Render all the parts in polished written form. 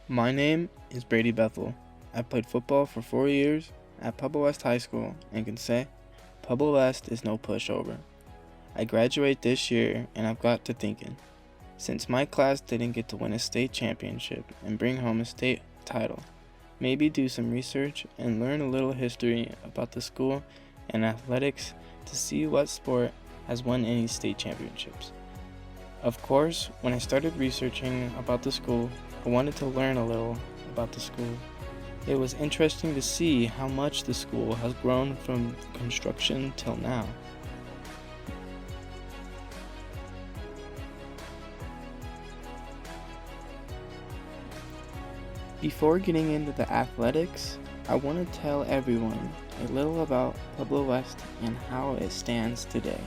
My name is Brady Bethel. I played football for 4 years at Pueblo West High School and can say Pueblo West is no pushover. I graduate this year and I've got to thinking, since my class didn't get to win a state championship and bring home a state title, maybe do some research and learn a little history about the school and athletics to see what sport has won any state championships. Of course, when I started researching about the school, I wanted to learn a little about the school. It was interesting to see how much the school has grown from construction till now. Before getting into the athletics, I want to tell everyone a little about Pueblo West and how it stands today.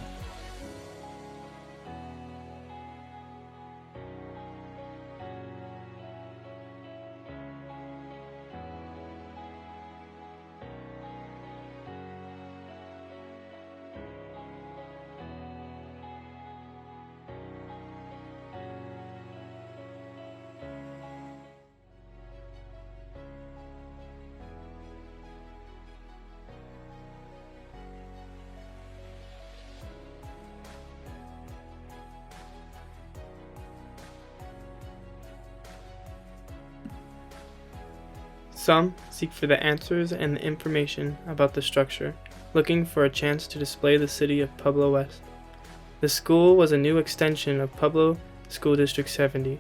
Some seek for the answers and the information about the structure, looking for a chance to display the city of Pueblo West. The school was a new extension of Pueblo School District 70.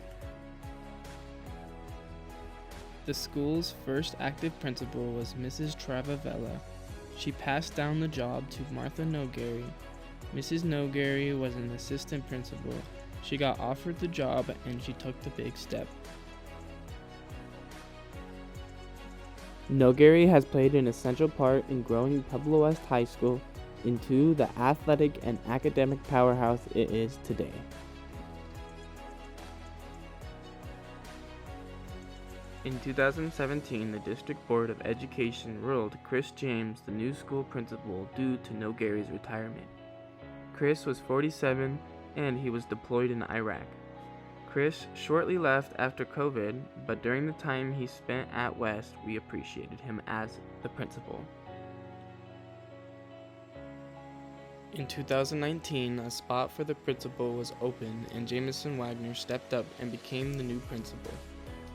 The school's first active principal was Mrs. Travavella. She passed down the job to Martha Nogary. Mrs. Nogary was an assistant principal. She got offered the job and she took the big step. Nogary has played an essential part in growing Pueblo West High School into the athletic and academic powerhouse it is today. In 2017, the District Board of Education ruled Chris James the new school principal due to Nogary's retirement. Chris was 47 and he was deployed in Iraq. Chris shortly left after COVID, but during the time he spent at West, we appreciated him as the principal. In 2019, a spot for the principal was open and Jameson Wagner stepped up and became the new principal.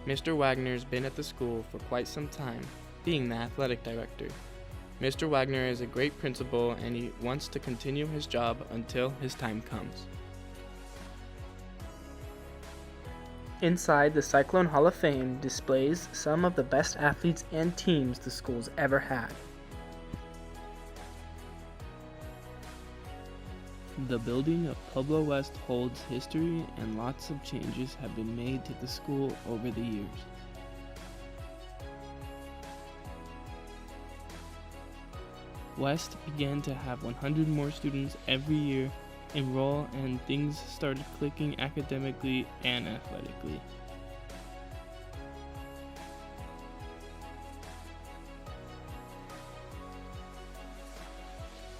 Mr. Wagner's been at the school for quite some time, being the athletic director. Mr. Wagner is a great principal and he wants to continue his job until his time comes. Inside, the Cyclone Hall of Fame displays some of the best athletes and teams the school's ever had. The building of Pueblo West holds history and lots of changes have been made to the school over the years. West began to have 100 more students every year enroll and things started clicking academically and athletically.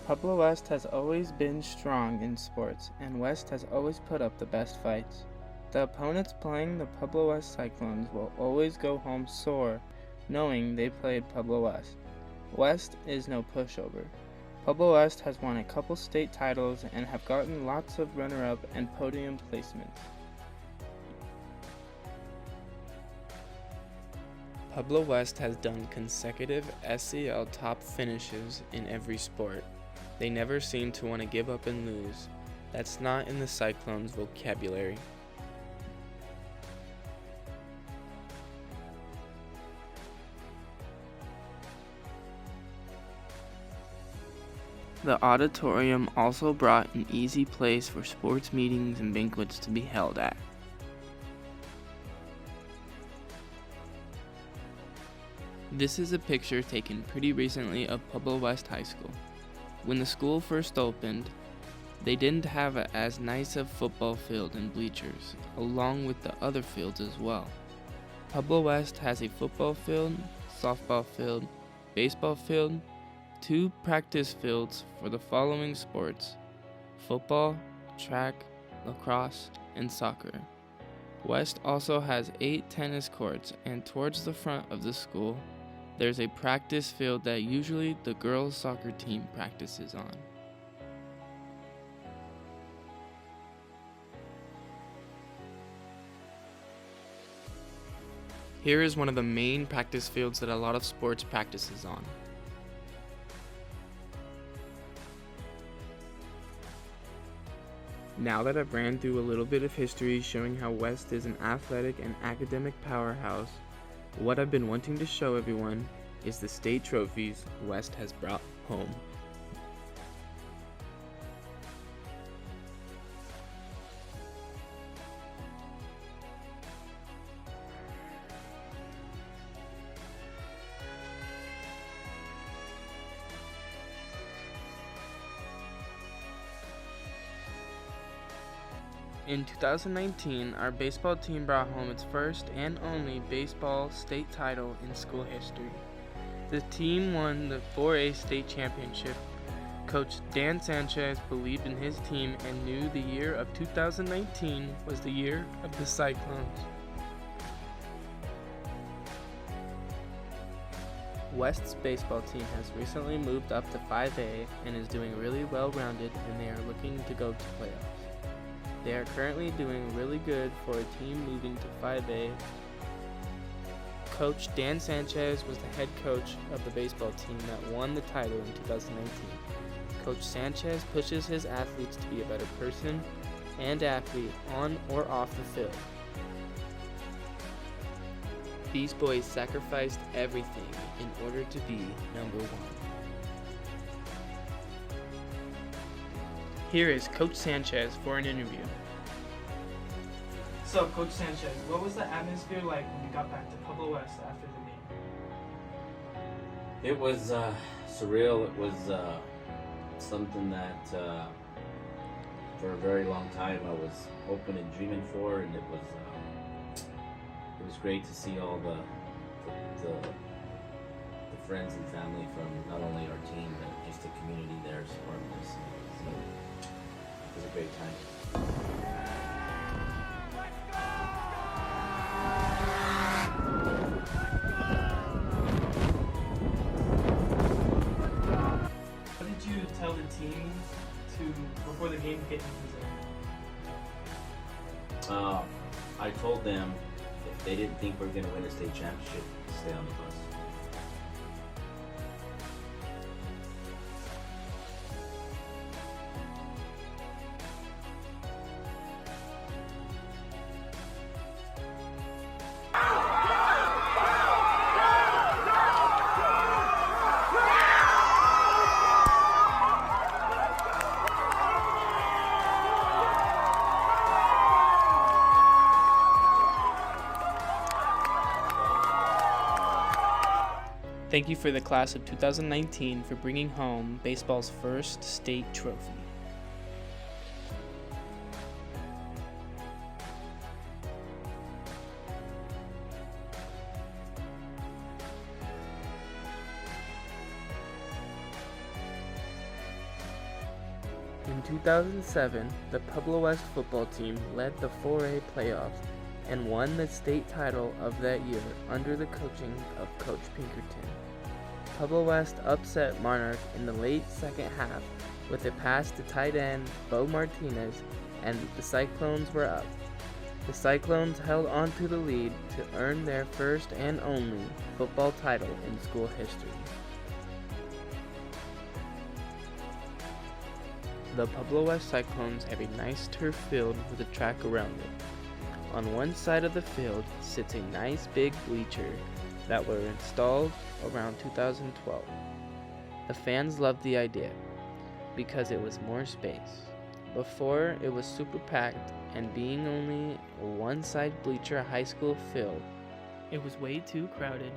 Pueblo West has always been strong in sports, and West has always put up the best fights. The opponents playing the Pueblo West Cyclones will always go home sore, knowing they played Pueblo West. West is no pushover. Pueblo West has won a couple state titles and have gotten lots of runner-up and podium placements. Pueblo West has done consecutive SCL top finishes in every sport. They never seem to want to give up and lose. That's not in the Cyclones' vocabulary. The auditorium also brought an easy place for sports meetings and banquets to be held at. This is a picture taken pretty recently of Pueblo West High School. When the school first opened, they didn't have as nice a football field and bleachers, along with the other fields as well. Pueblo West has a football field, softball field, baseball field, 2 practice fields for the following sports: football, track, lacrosse, and soccer. West also has 8 tennis courts, and towards the front of the school, there's a practice field that usually the girls' soccer team practices on. Here is one of the main practice fields that a lot of sports practices on. Now that I've ran through a little bit of history showing how West is an athletic and academic powerhouse, what I've been wanting to show everyone is the state trophies West has brought home. In 2019, our baseball team brought home its first and only baseball state title in school history. The team won the 4A state championship. Coach Dan Sanchez believed in his team and knew the year of 2019 was the year of the Cyclones. West's baseball team has recently moved up to 5A and is doing really well-rounded, and they are looking to go to playoffs. They are currently doing really good for a team moving to 5A. Coach Dan Sanchez was the head coach of the baseball team that won the title in 2019. Coach Sanchez pushes his athletes to be a better person and athlete on or off the field. These boys sacrificed everything in order to be number one. Here is Coach Sanchez for an interview. So, Coach Sanchez, what was the atmosphere like when you got back to Pueblo West after the game? It was surreal. It was something that for a very long time I was hoping and dreaming for, and it was great to see all the friends and family from not only our team but just the community there supporting us. It was a great time. What did you tell the team before the game hit in Missouri? I told them if they didn't think we were going to win a state championship, to stay on the bus. Thank you for the class of 2019 for bringing home baseball's first state trophy. In 2007, the Pueblo West football team led the 4A playoffs and won the state title of that year under the coaching of Coach Pinkerton. Pueblo West upset Monarch in the late second half with a pass to tight end Bo Martinez, and the Cyclones were up. The Cyclones held on to the lead to earn their first and only football title in school history. The Pueblo West Cyclones have a nice turf field with a track around it. On one side of the field sits a nice big bleacher that were installed around 2012. The fans loved the idea because it was more space. Before, it was super packed, and being only a one-side bleacher high school field, it was way too crowded.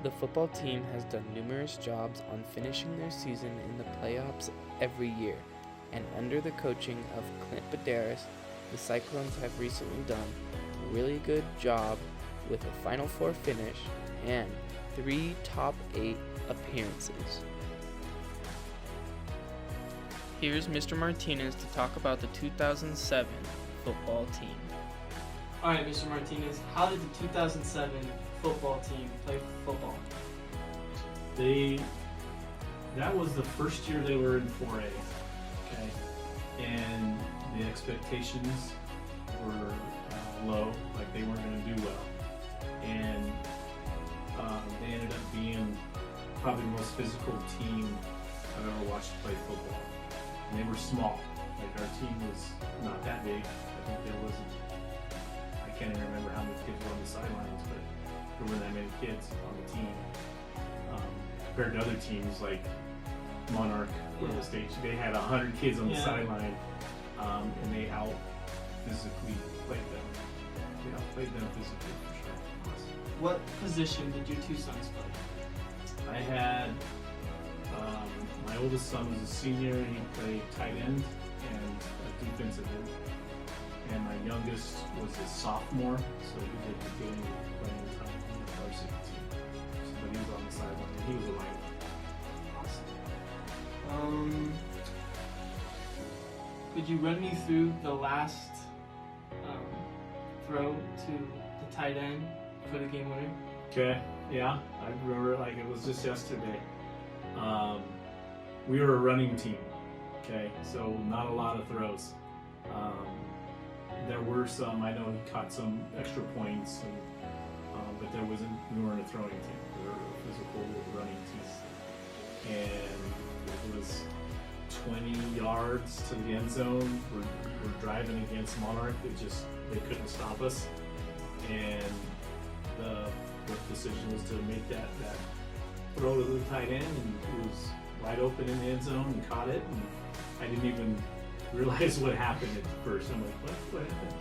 The football team has done numerous jobs on finishing their season in the playoffs every year, and under the coaching of Clint Badaris, the Cyclones have recently done a really good job with a Final Four finish and 3 top 8 appearances. Here's Mr. Martinez to talk about the 2007 football team. All right, Mr. Martinez, how did the 2007 football team play football? That was the first year they were in 4A, okay, and the expectations were low, like they weren't going to do well, and they ended up being probably the most physical team I've ever watched play football. And they were small, like our team was not that big. I think I can't even remember how many kids were on the sidelines, but there weren't that many kids on the team. Compared to other teams like Monarch, Pueblo State, they had 100 kids on the sideline, and they out physically played them. They outplayed them physically for sure. What position did your two sons play? I had my oldest son was a senior. He played tight end and a defensive end, and my youngest was a sophomore, so he did beginning playing time on the varsity team. But he was on the sideline, and he was a linebacker. Awesome. Could you run me through the last throw to the tight end for the game winner? Okay, yeah, I remember it like it was just yesterday. We were a running team, okay, so not a lot of throws. There were some, I know he caught some extra points, but we weren't a throwing team. We were a physical running team. And it was 20 yards to the end zone. We're driving against Monarch. They couldn't stop us. And the decision was to make that throw to the tight end, and it was wide open in the end zone and caught it. And I didn't even realize what happened at first. I'm like, what happened?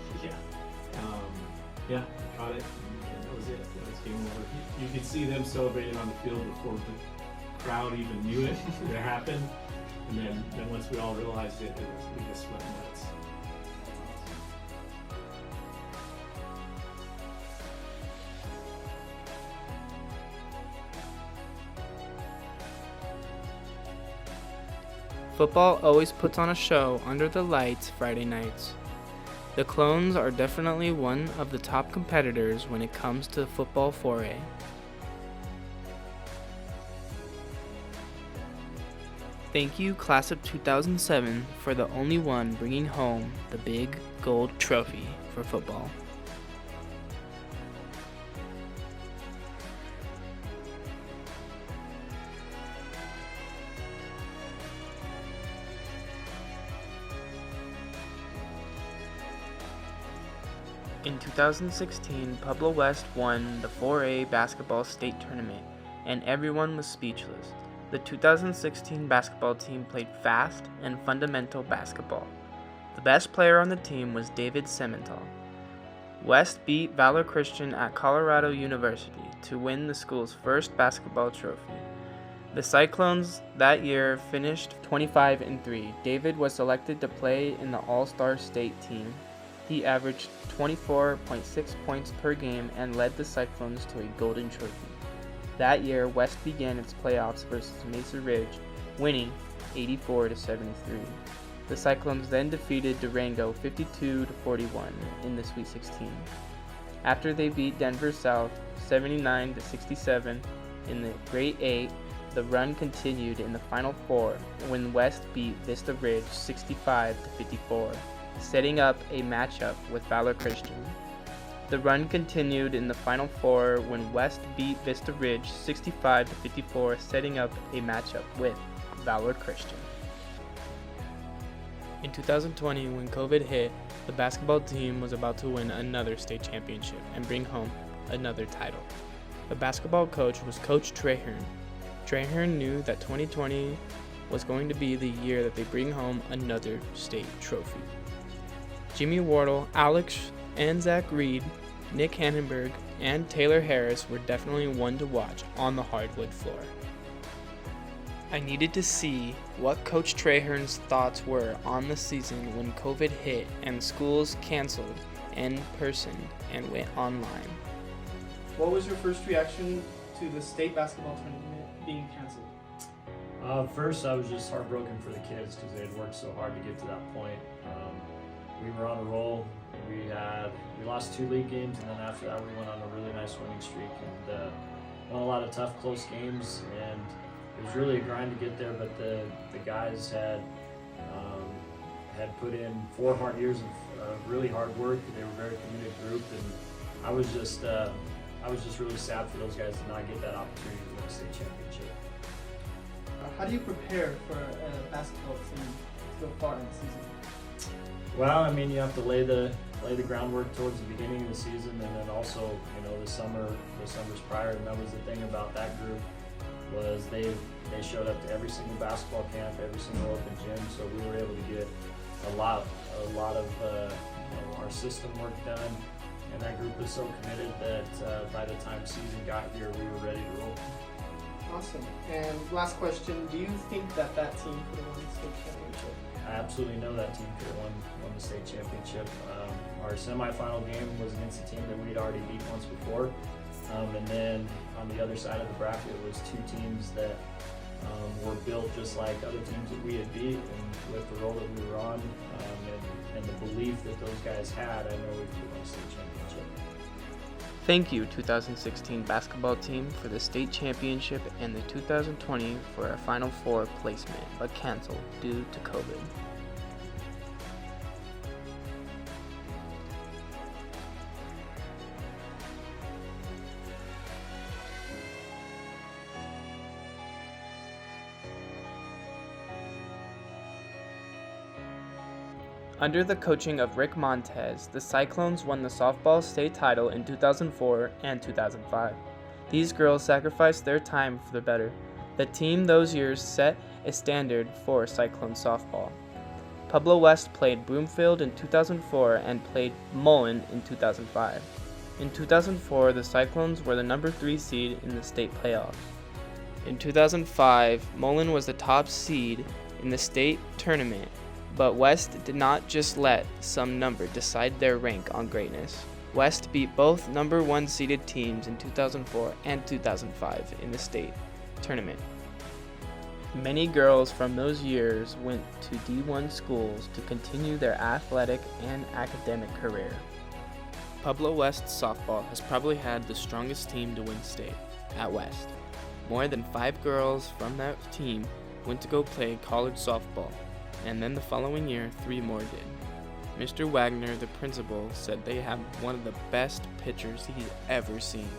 Yeah, caught it, and that was it. That was game over. You could see them celebrating on the field before the crowd even knew it happened. And then once we all realized it, we just went nuts. Football always puts on a show under the lights Friday nights. The Clones are definitely one of the top competitors when it comes to football 4A. Thank you, Class of 2007, for the only one bringing home the big gold trophy for football. In 2016, Pueblo West won the 4A basketball state tournament, and everyone was speechless. The 2016 basketball team played fast and fundamental basketball. The best player on the team was David Semental. West beat Valor Christian at Colorado University to win the school's first basketball trophy. The Cyclones that year finished 25-3. David was selected to play in the All-Star State team. He averaged 24.6 points per game and led the Cyclones to a golden trophy. That year, West began its playoffs versus Mesa Ridge, winning 84-73. The Cyclones then defeated Durango 52-41 in the Sweet 16. After they beat Denver South 79-67 in the Great 8, the run continued in the Final Four when West beat Vista Ridge 65-54. Setting up a matchup with Valor Christian. The run continued in the Final Four when West beat Vista Ridge 65-54, setting up a matchup with Valor Christian. In 2020, when COVID hit, the basketball team was about to win another state championship and bring home another title. The basketball coach was Coach Trahern. Trahern knew that 2020 was going to be the year that they bring home another state trophy. Jimmy Wardle, Alex and Zach Reed, Nick Hannenberg, and Taylor Harris were definitely one to watch on the hardwood floor. I needed to see what Coach Trahern's thoughts were on the season when COVID hit and schools canceled in person and went online. What was your first reaction to the state basketball tournament being canceled? First, I was just heartbroken for the kids because they had worked so hard to get to that point. We were on a roll. We lost 2 league games, and then after that, we went on a really nice winning streak and won a lot of tough, close games. And it was really a grind to get there, but the guys had put in 4 hard years of really hard work. They were a very committed group, and I was just really sad for those guys to not get that opportunity to win a state championship. How do you prepare for a basketball team to go far in the season? Well, I mean, you have to lay the groundwork towards the beginning of the season, and then also, the summers prior. And that was the thing about that group was they showed up to every single basketball camp, every single open gym. So we were able to get a lot of our system work done. And that group was so committed that by the time season got here, we were ready to roll. Awesome. And last question, do you think that team could have won the state championship? I absolutely know that team could have won the state championship. Our semifinal game was against a team that we'd already beat once before. And then on the other side of the bracket was 2 teams that were built just like other teams that we had beat, and with the role that we were on and the belief that those guys had, I know we could win a state championship. Thank you, 2016 basketball team, for the state championship, and the 2020 for a Final Four placement, but canceled due to COVID. Under the coaching of Rick Montez, the Cyclones won the softball state title in 2004 and 2005. These girls sacrificed their time for the better. The team those years set a standard for Cyclone softball. Pueblo West played Broomfield in 2004 and played Mullen in 2005. In 2004, the Cyclones were the number 3 seed in the state playoffs. In 2005, Mullen was the top seed in the state tournament. But West did not just let some number decide their rank on greatness. West beat both number 1 seeded teams in 2004 and 2005 in the state tournament. Many girls from those years went to D1 schools to continue their athletic and academic career. Pueblo West softball has probably had the strongest team to win state at West. More than 5 girls from that team went to go play college softball. And then the following year, 3 more did. Mr. Wagner, the principal, said they have one of the best pitchers he's ever seen.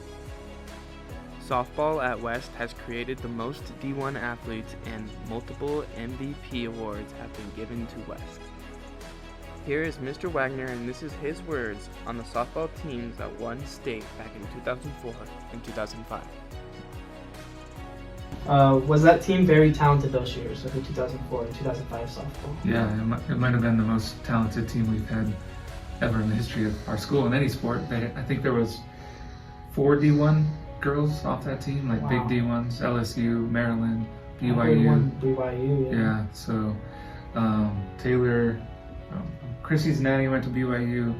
Softball at West has created the most D1 athletes, and multiple MVP awards have been given to West. Here is Mr. Wagner, and this is his words on the softball teams that won state back in 2004 and 2005. Was that team very talented those years, like the 2004 and 2005 softball? Yeah, it might have been the most talented team we've had ever in the history of our school in any sport. I think there was 4 D1 girls off that team, like Wow. big D1s, LSU, Maryland, BYU. BYU, Yeah, so Taylor, Chrissy's nanny went to BYU,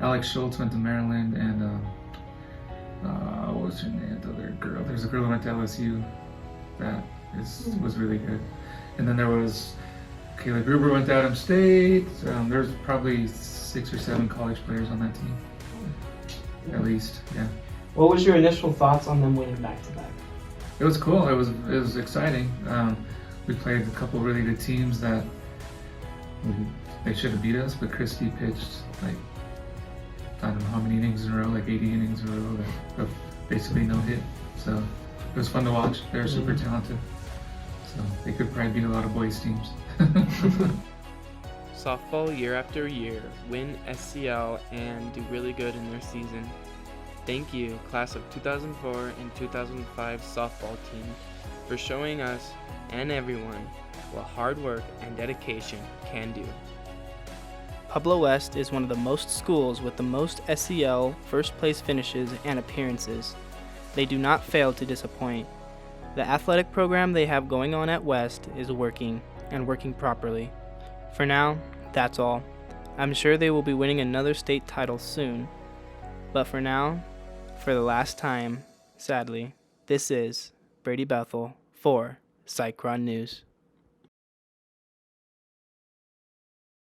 Alex Schultz went to Maryland, and what was her name? The other girl. There's a girl who went to LSU that was really good. And then there was Kayla Gruber went to Adams State. There's probably 6 or 7 college players on that team, at least. Yeah. What was your initial thoughts on them winning back-to-back? It was cool. It was exciting. We played a couple really good teams that they should have beat us, but Christy pitched like I don't know how many innings in a row, like 80 innings in a row, of basically no hit. So it was fun to watch. They're super talented. So they could probably beat a lot of boys teams. Softball year after year, win SCL and do really good in their season. Thank you, class of 2004 and 2005 softball team, for showing us and everyone what hard work and dedication can do. Pueblo West is one of the most schools with the most SEL first place finishes and appearances. They do not fail to disappoint. The athletic program they have going on at West is working, and working properly. For now, that's all. I'm sure they will be winning another state title soon. But for now, for the last time, sadly, this is Brady Bethel for Cyclone News.